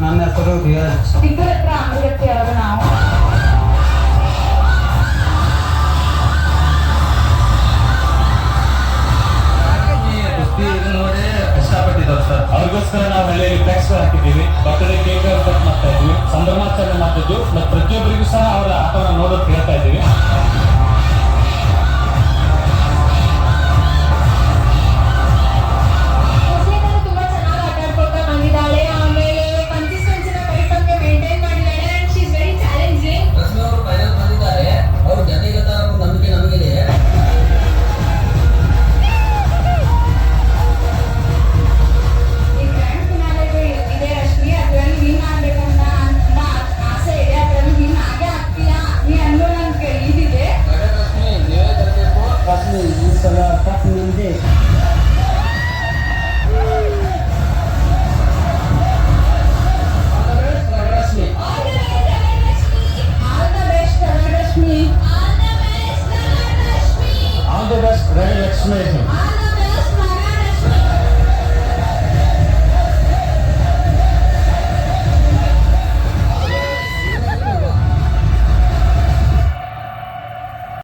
ನನ್ನ ಹೆಸರು ಧೀರಜ್. ತಿಕ್ಕಲತ್ರ ಅಂಗಡಿ ಅವರು ನಾವು ನೋಡಿ ಕಷ್ಟಪಟ್ಟಿದ್ದಾರೆ ಸರ್. ಅವ್ರಿಗೋಸ್ಕರ ನಾವು ಹಳ್ಳಿಯಲ್ಲಿ ಫ್ಲೆಕ್ಸ್ ಹಾಕಿದ್ದೀವಿ, ಬರ್ತ್ಡೇ ಕೇಕ್ ಕಟ್ ಮಾಡ್ತಾ ಇದ್ದೀವಿ, ಸಂಭ್ರಮಾಚರಣೆ ಮಾಡ್ತಿದ್ವಿ. ಮತ್ತು ಪ್ರತಿಯೊಬ್ಬರಿಗೂ ಸಹ ಅವರ ಆಟವನ್ನು ನೋಡೋಕೆ ಹೇಳ್ತಾ ಇದ್ದೀವಿ.